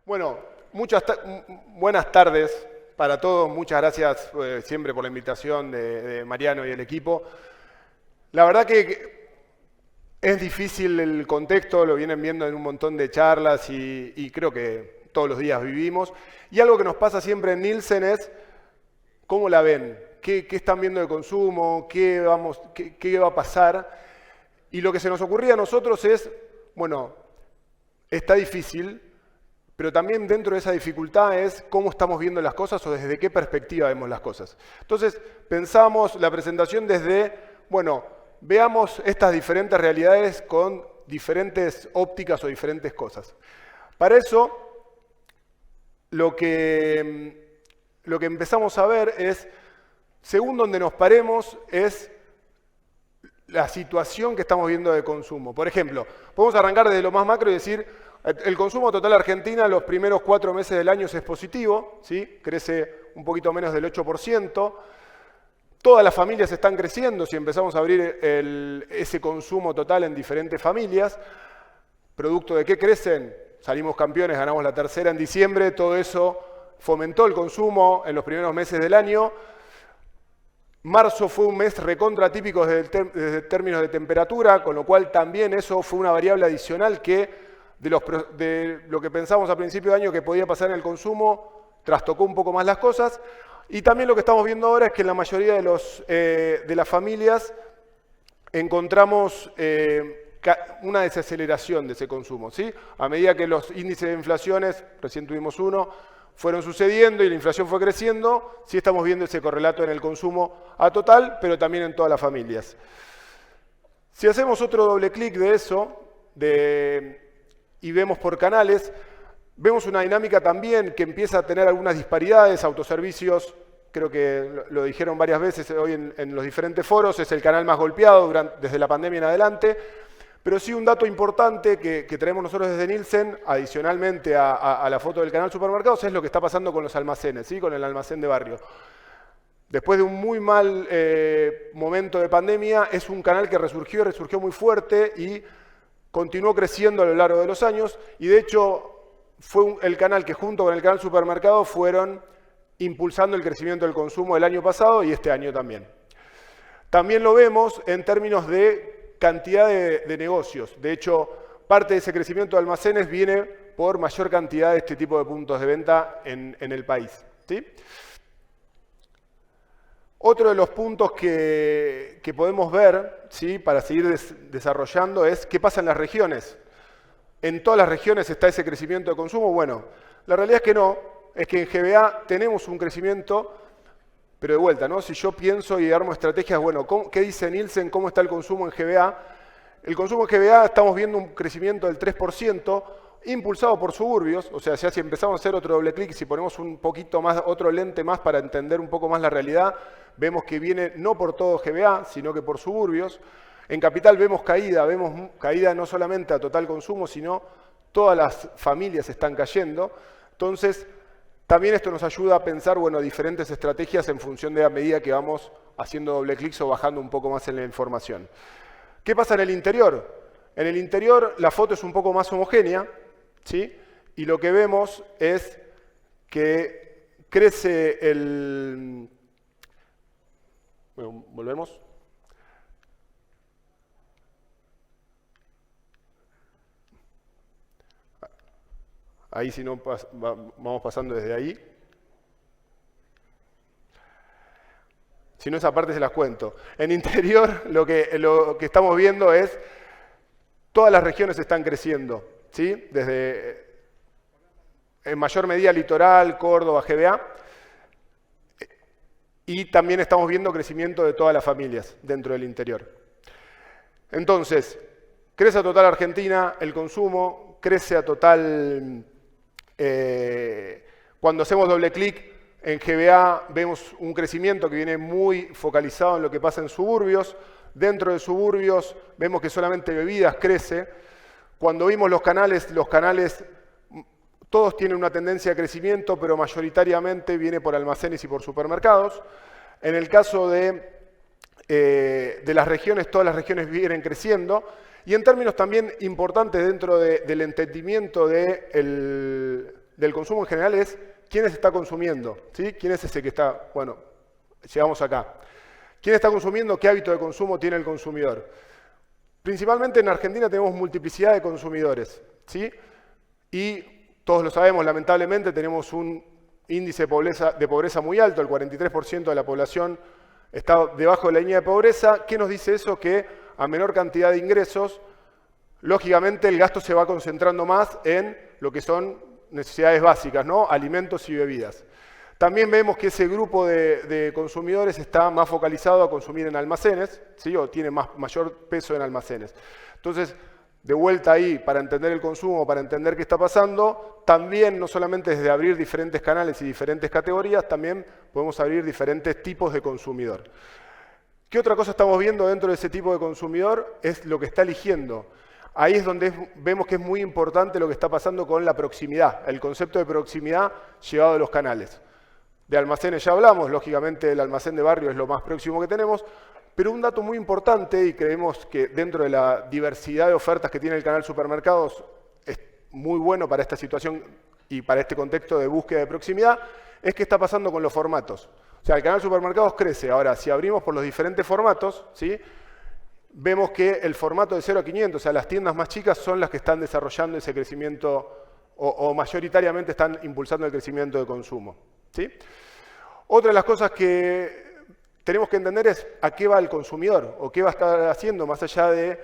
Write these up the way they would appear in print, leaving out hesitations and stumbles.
Bueno, buenas tardes para todos. Muchas gracias siempre por la invitación de Mariano y el equipo. La verdad que es difícil el contexto, lo vienen viendo en un montón de charlas y creo que todos los días vivimos. Y algo que nos pasa siempre en Nielsen es cómo la ven, qué están viendo de consumo, qué va a pasar. Y lo que se nos ocurría a nosotros es, bueno, está difícil, pero también dentro de esa dificultad es cómo estamos viendo las cosas o desde qué perspectiva vemos las cosas. Entonces, pensamos la presentación desde, bueno, veamos estas diferentes realidades con diferentes ópticas o diferentes cosas. Para eso, lo que empezamos a ver es, según donde nos paremos, es la situación que estamos viendo de consumo. Por ejemplo, podemos arrancar desde lo más macro y decir, el consumo total argentina los primeros 4 meses del año es positivo, ¿sí? Crece un poquito menos del 8%. Todas las familias están creciendo, si empezamos a abrir ese consumo total en diferentes familias. ¿Producto de qué crecen? Salimos campeones, ganamos la tercera en diciembre, todo eso fomentó el consumo en los primeros meses del año. Marzo fue un mes recontra típico desde términos de temperatura, con lo cual también eso fue una variable adicional que de lo que pensamos a principio de año que podía pasar en el consumo, trastocó un poco más las cosas. Y también lo que estamos viendo ahora es que en la mayoría de las familias encontramos una desaceleración de ese consumo, ¿sí? A medida que los índices de inflaciones, recién tuvimos uno, fueron sucediendo y la inflación fue creciendo, sí estamos viendo ese correlato en el consumo a total, pero también en todas las familias. Si hacemos otro doble clic de eso, y vemos por canales, vemos una dinámica también que empieza a tener algunas disparidades. Autoservicios, creo que lo dijeron varias veces hoy en los diferentes foros, es el canal más golpeado desde la pandemia en adelante. Pero sí un dato importante que traemos nosotros desde Nielsen, adicionalmente a la foto del canal supermercados, es lo que está pasando con los almacenes, ¿sí? Con el almacén de barrio. Después de un muy mal momento de pandemia, es un canal que resurgió muy fuerte y continuó creciendo a lo largo de los años. Y de hecho, fue el canal que junto con el canal supermercado fueron impulsando el crecimiento del consumo el año pasado y este año también. También lo vemos en términos de cantidad de negocios. De hecho, parte de ese crecimiento de almacenes viene por mayor cantidad de este tipo de puntos de venta en el país, ¿sí? Otro de los puntos que podemos ver, ¿sí? Para seguir desarrollando es qué pasa en las regiones. ¿En todas las regiones está ese crecimiento de consumo? Bueno, la realidad es que no. Es que en GBA tenemos un crecimiento, pero de vuelta, ¿no? Si yo pienso y armo estrategias, bueno, ¿qué dice Nielsen? ¿Cómo está el consumo en GBA? El consumo en GBA estamos viendo un crecimiento del 3%, impulsado por suburbios. O sea, si empezamos a hacer otro doble clic, si ponemos un poquito más, otro lente más para entender un poco más la realidad, vemos que viene no por todo GBA, sino que por suburbios. En Capital vemos caída no solamente a total consumo, sino todas las familias están cayendo. Entonces, también esto nos ayuda a pensar, bueno, diferentes estrategias en función de la medida que vamos haciendo doble clics o bajando un poco más en la información. ¿Qué pasa en el interior? En el interior la foto es un poco más homogénea, ¿sí? Y lo que vemos es que crece el... Bueno, volvemos. Ahí si no vamos pasando desde ahí. Si no, esa parte se las cuento. En interior lo que estamos viendo es todas las regiones están creciendo, ¿sí? Desde en mayor medida Litoral, Córdoba, GBA. Y también estamos viendo crecimiento de todas las familias dentro del interior. Entonces, crece a total Argentina el consumo, crece a total... cuando hacemos doble clic en GBA vemos un crecimiento que viene muy focalizado en lo que pasa en suburbios. Dentro de suburbios vemos que solamente bebidas crece. Cuando vimos los canales todos tienen una tendencia de crecimiento, pero mayoritariamente viene por almacenes y por supermercados. En el caso de las regiones, todas las regiones vienen creciendo. Y en términos también importantes dentro del entendimiento de del consumo en general es quién se está consumiendo, ¿sí? ¿Quién es ese que está? Bueno, llegamos acá. ¿Quién está consumiendo? ¿Qué hábito de consumo tiene el consumidor? Principalmente en Argentina tenemos multiplicidad de consumidores, ¿sí? Y todos lo sabemos, lamentablemente tenemos un índice de pobreza muy alto, el 43% de la población está debajo de la línea de pobreza. ¿Qué nos dice eso? Que a menor cantidad de ingresos, lógicamente el gasto se va concentrando más en lo que son necesidades básicas, ¿no? Alimentos y bebidas. También vemos que ese grupo de consumidores está más focalizado a consumir en almacenes, ¿sí? O tiene mayor peso en almacenes. Entonces, de vuelta ahí, para entender el consumo, para entender qué está pasando, también no solamente desde abrir diferentes canales y diferentes categorías, también podemos abrir diferentes tipos de consumidor. ¿Qué otra cosa estamos viendo dentro de ese tipo de consumidor? Es lo que está eligiendo. Ahí es donde vemos que es muy importante lo que está pasando con la proximidad, el concepto de proximidad llevado a los canales. De almacenes ya hablamos, lógicamente el almacén de barrio es lo más próximo que tenemos, pero un dato muy importante, y creemos que dentro de la diversidad de ofertas que tiene el canal supermercados, es muy bueno para esta situación y para este contexto de búsqueda de proximidad, es qué está pasando con los formatos. O sea, el canal supermercados crece. Ahora, si abrimos por los diferentes formatos, ¿sí? Vemos que el formato de 0 a 500, o sea, las tiendas más chicas son las que están desarrollando ese crecimiento o mayoritariamente están impulsando el crecimiento de consumo, ¿sí? Otra de las cosas que tenemos que entender es a qué va el consumidor o qué va a estar haciendo más allá de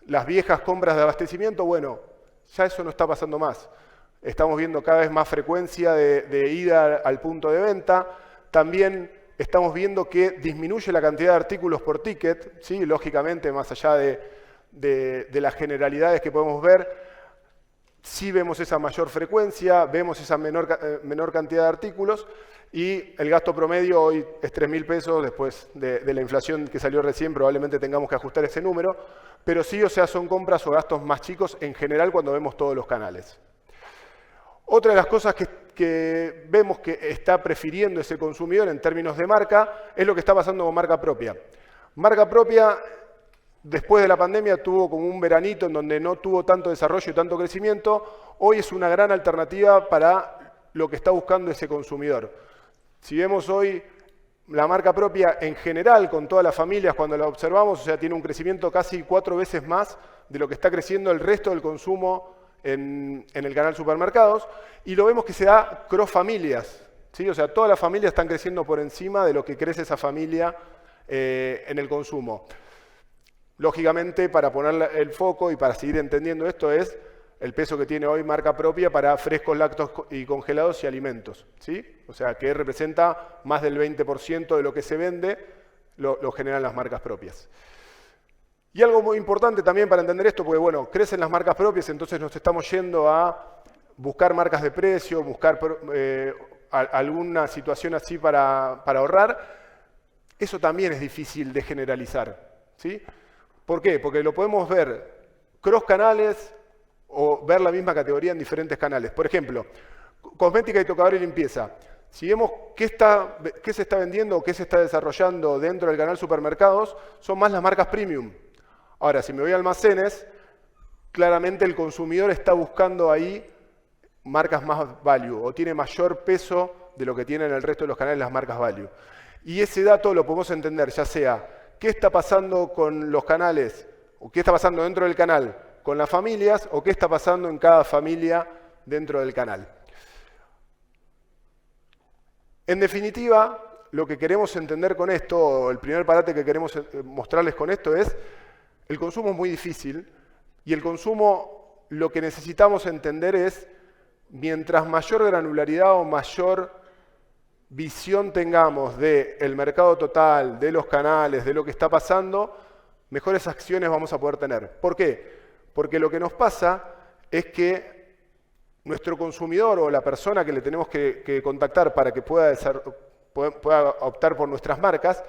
las viejas compras de abastecimiento. Bueno, ya eso no está pasando más. Estamos viendo cada vez más frecuencia de ida al punto de venta. También estamos viendo que disminuye la cantidad de artículos por ticket, ¿sí? Lógicamente, más allá de las generalidades que podemos ver, sí vemos esa mayor frecuencia, vemos esa menor cantidad de artículos y el gasto promedio hoy es 3.000 pesos, después de la inflación que salió recién probablemente tengamos que ajustar ese número, pero sí, o sea, son compras o gastos más chicos en general cuando vemos todos los canales. Otra de las cosas que vemos que está prefiriendo ese consumidor en términos de marca es lo que está pasando con marca propia. Marca propia, después de la pandemia, tuvo como un veranito en donde no tuvo tanto desarrollo y tanto crecimiento. Hoy es una gran alternativa para lo que está buscando ese consumidor. Si vemos hoy la marca propia en general, con todas las familias, cuando la observamos, o sea, tiene un crecimiento casi 4 veces más de lo que está creciendo el resto del consumo en el canal supermercados, y lo vemos que se da cross familias, ¿sí? O sea, todas las familias están creciendo por encima de lo que crece esa familia en el consumo. Lógicamente, para poner el foco y para seguir entendiendo esto, es el peso que tiene hoy marca propia para frescos, lácteos y congelados y alimentos, ¿sí? O sea, que representa más del 20% de lo que se vende, lo generan las marcas propias. Y algo muy importante también para entender esto, porque bueno, crecen las marcas propias, entonces nos estamos yendo a buscar marcas de precio, buscar alguna situación así para ahorrar. Eso también es difícil de generalizar, ¿sí? ¿Por qué? Porque lo podemos ver cross canales o ver la misma categoría en diferentes canales. Por ejemplo, cosmética y tocador y limpieza. Si vemos qué se está vendiendo o qué se está desarrollando dentro del canal supermercados, son más las marcas premium. Ahora, si me voy a almacenes, claramente el consumidor está buscando ahí marcas más value o tiene mayor peso de lo que tienen el resto de los canales las marcas value. Y ese dato lo podemos entender, ya sea qué está pasando con los canales o qué está pasando dentro del canal con las familias o qué está pasando en cada familia dentro del canal. En definitiva, lo que queremos entender con esto, o el primer parate que queremos mostrarles con esto es el consumo es muy difícil y el consumo lo que necesitamos entender es mientras mayor granularidad o mayor visión tengamos del mercado total, de los canales, de lo que está pasando, mejores acciones vamos a poder tener. ¿Por qué? Porque lo que nos pasa es que nuestro consumidor o la persona que le tenemos que contactar para que pueda optar por nuestras marcas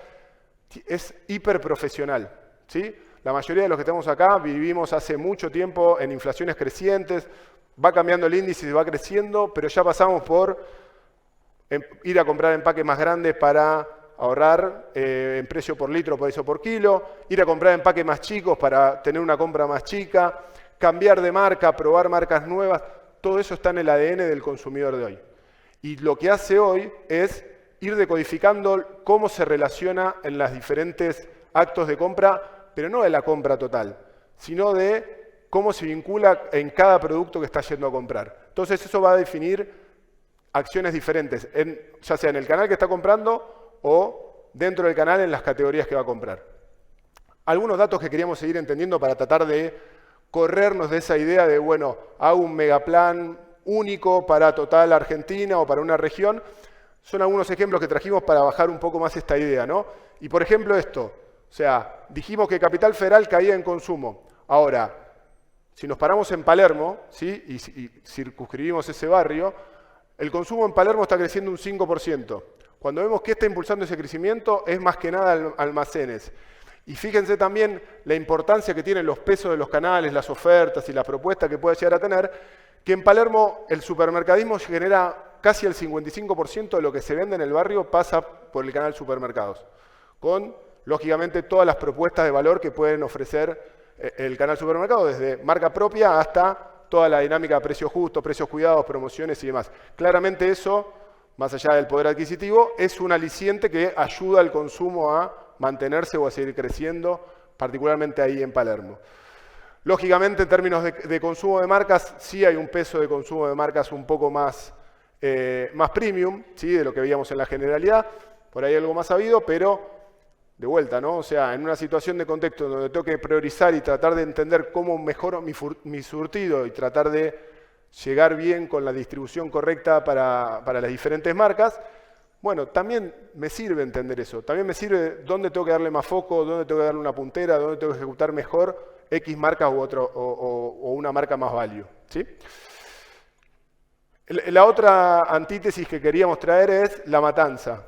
es hiperprofesional, ¿sí? La mayoría de los que estamos acá vivimos hace mucho tiempo en inflaciones crecientes, va cambiando el índice y va creciendo, pero ya pasamos por ir a comprar empaques más grandes para ahorrar en precio por litro, precio por kilo, ir a comprar empaques más chicos para tener una compra más chica, cambiar de marca, probar marcas nuevas. Todo eso está en el ADN del consumidor de hoy. Y lo que hace hoy es ir decodificando cómo se relaciona en los diferentes actos de compra, pero no de la compra total, sino de cómo se vincula en cada producto que está yendo a comprar. Entonces eso va a definir acciones diferentes, ya sea en el canal que está comprando o dentro del canal en las categorías que va a comprar. Algunos datos que queríamos seguir entendiendo para tratar de corrernos de esa idea de, bueno, hago un megaplan único para total Argentina o para una región, son algunos ejemplos que trajimos para bajar un poco más esta idea, ¿no? Y por ejemplo esto, o sea, dijimos que Capital Federal caía en consumo. Ahora, si nos paramos en Palermo, ¿sí? y circunscribimos ese barrio, el consumo en Palermo está creciendo un 5%. Cuando vemos que está impulsando ese crecimiento, es más que nada almacenes. Y fíjense también la importancia que tienen los pesos de los canales, las ofertas y las propuestas que puede llegar a tener, que en Palermo el supermercadismo genera casi el 55% de lo que se vende en el barrio pasa por el canal supermercados, con, lógicamente, todas las propuestas de valor que pueden ofrecer el canal supermercado, desde marca propia hasta toda la dinámica de precios justos, precios cuidados, promociones y demás. Claramente eso, más allá del poder adquisitivo, es un aliciente que ayuda al consumo a mantenerse o a seguir creciendo, particularmente ahí en Palermo. Lógicamente, en términos de consumo de marcas, sí hay un peso de consumo de marcas un poco más premium, ¿sí? De lo que veíamos en la generalidad, por ahí algo más sabido, pero de vuelta, ¿no? O sea, en una situación de contexto donde tengo que priorizar y tratar de entender cómo mejoro mi surtido y tratar de llegar bien con la distribución correcta para las diferentes marcas, bueno, también me sirve entender eso. También me sirve dónde tengo que darle más foco, dónde tengo que darle una puntera, dónde tengo que ejecutar mejor X marca o una marca más value, ¿sí? La otra antítesis que queríamos traer es La Matanza.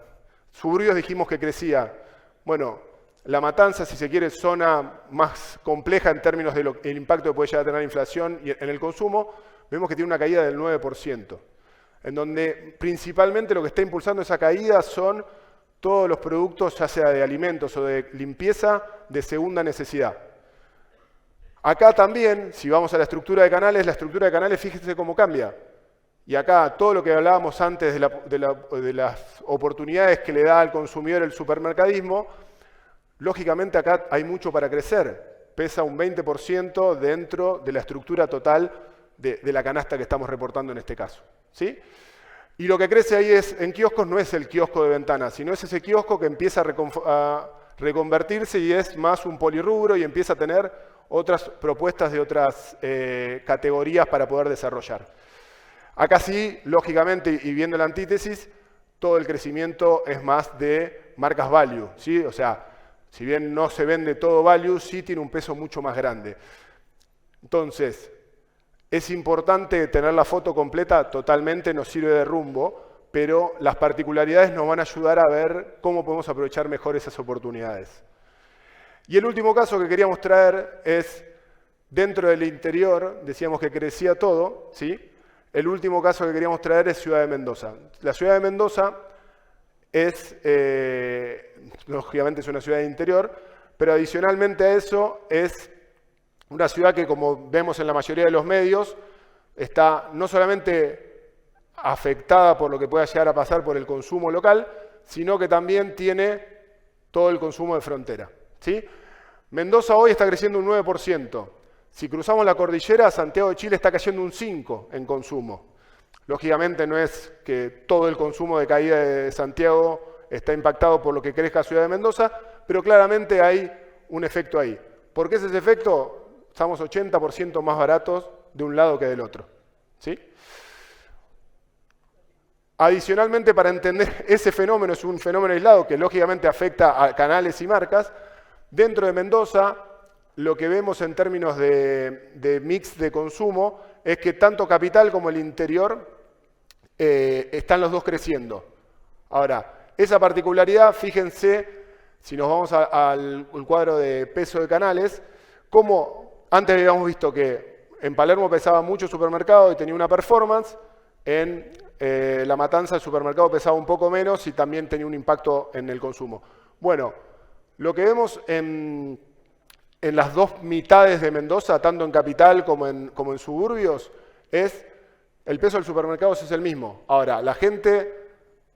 Suburbios dijimos que crecía. Bueno, La Matanza, si se quiere, zona más compleja en términos del impacto que puede llegar a tener la inflación y en el consumo, vemos que tiene una caída del 9%, en donde principalmente lo que está impulsando esa caída son todos los productos, ya sea de alimentos o de limpieza, de segunda necesidad. Acá también, si vamos a la estructura de canales, fíjense cómo cambia. Y acá todo lo que hablábamos antes de las oportunidades que le da al consumidor el supermercadismo, lógicamente acá hay mucho para crecer. Pesa un 20% dentro de la estructura total de la canasta que estamos reportando en este caso, ¿sí? Y lo que crece ahí en kioscos no es el kiosco de ventanas, sino es ese kiosco que empieza a reconvertirse y es más un polirrubro y empieza a tener otras propuestas de otras categorías para poder desarrollar. Acá sí, lógicamente, y viendo la antítesis, todo el crecimiento es más de marcas value, ¿sí? O sea, si bien no se vende todo value, sí tiene un peso mucho más grande. Entonces, es importante tener la foto completa, totalmente nos sirve de rumbo, pero las particularidades nos van a ayudar a ver cómo podemos aprovechar mejor esas oportunidades. Y el último caso que queríamos traer es, dentro del interior, decíamos que crecía todo, ¿sí? El último caso que queríamos traer es Ciudad de Mendoza. La Ciudad de Mendoza es, lógicamente es una ciudad de interior, pero adicionalmente a eso es una ciudad que, como vemos en la mayoría de los medios, está no solamente afectada por lo que pueda llegar a pasar por el consumo local, sino que también tiene todo el consumo de frontera, ¿sí? Mendoza hoy está creciendo un 9%. Si cruzamos la cordillera, Santiago de Chile está cayendo un 5% en consumo. Lógicamente no es que todo el consumo de caída de Santiago está impactado por lo que crezca Ciudad de Mendoza, pero claramente hay un efecto ahí. ¿Por qué es ese efecto? Estamos 80% más baratos de un lado que del otro, ¿sí? Adicionalmente, para entender ese fenómeno, es un fenómeno aislado que lógicamente afecta a canales y marcas. Dentro de Mendoza, lo que vemos en términos de mix de consumo es que tanto capital como el interior están los dos creciendo. Ahora, esa particularidad, fíjense, si nos vamos al cuadro de peso de canales, como antes habíamos visto que en Palermo pesaba mucho supermercado y tenía una performance, en La Matanza el supermercado pesaba un poco menos y también tenía un impacto en el consumo. Bueno, lo que vemos en las dos mitades de Mendoza, tanto en capital como en suburbios, es el peso del supermercado es el mismo. Ahora, la gente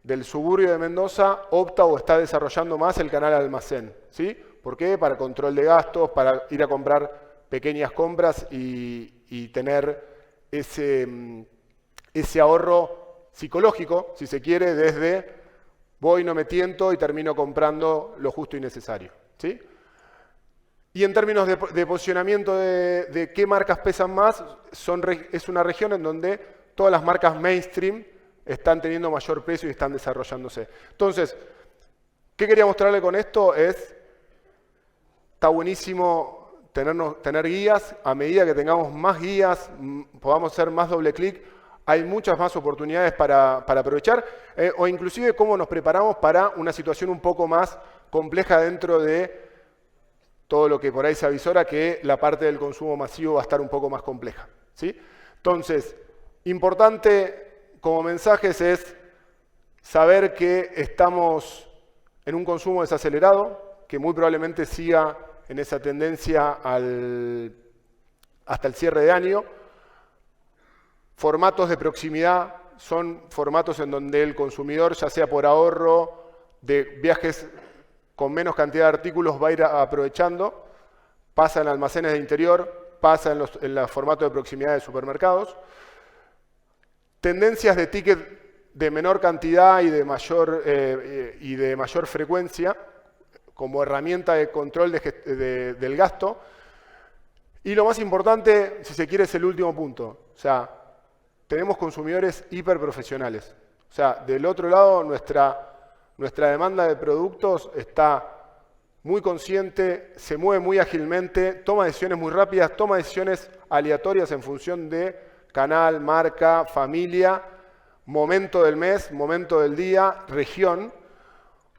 del suburbio de Mendoza opta o está desarrollando más el canal almacén, ¿sí? ¿Por qué? Para control de gastos, para ir a comprar pequeñas compras y tener ese ahorro psicológico, si se quiere, desde voy, no me tiento y termino comprando lo justo y necesario, ¿sí? Y en términos de posicionamiento de qué marcas pesan más, es una región en donde todas las marcas mainstream están teniendo mayor peso y están desarrollándose. Entonces, ¿qué quería mostrarle con esto? Está buenísimo tener guías. A medida que tengamos más guías, podamos hacer más doble clic, hay muchas más oportunidades para aprovechar, o inclusive cómo nos preparamos para una situación un poco más compleja dentro de todo lo que por ahí se avisora, que la parte del consumo masivo va a estar un poco más compleja, ¿sí? Entonces, importante como mensajes es saber que estamos en un consumo desacelerado, que muy probablemente siga en esa tendencia hasta el cierre de año. Formatos de proximidad son formatos en donde el consumidor, ya sea por ahorro de viajes con menos cantidad de artículos, va a ir aprovechando. Pasa en almacenes de interior, pasa en los formatos de proximidad de supermercados. Tendencias de ticket de menor cantidad y de mayor frecuencia como herramienta de control del gasto. Y lo más importante, si se quiere, es el último punto. O sea, tenemos consumidores hiperprofesionales. O sea, del otro lado, nuestra demanda de productos está muy consciente, se mueve muy ágilmente, toma decisiones muy rápidas, toma decisiones aleatorias en función de canal, marca, familia, momento del mes, momento del día, región.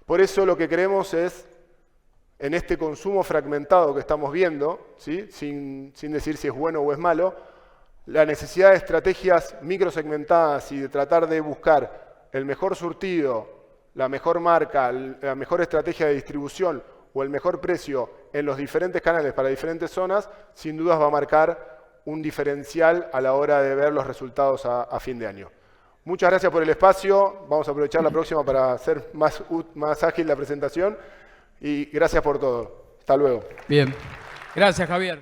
Por eso lo que queremos es, en este consumo fragmentado que estamos viendo, ¿sí? sin decir si es bueno o es malo, la necesidad de estrategias microsegmentadas y de tratar de buscar el mejor surtido, la mejor marca, la mejor estrategia de distribución o el mejor precio en los diferentes canales para diferentes zonas, sin dudas va a marcar un diferencial a la hora de ver los resultados a fin de año. Muchas gracias por el espacio. Vamos a aprovechar la próxima para hacer más ágil la presentación. Y gracias por todo. Hasta luego. Bien. Gracias, Javier.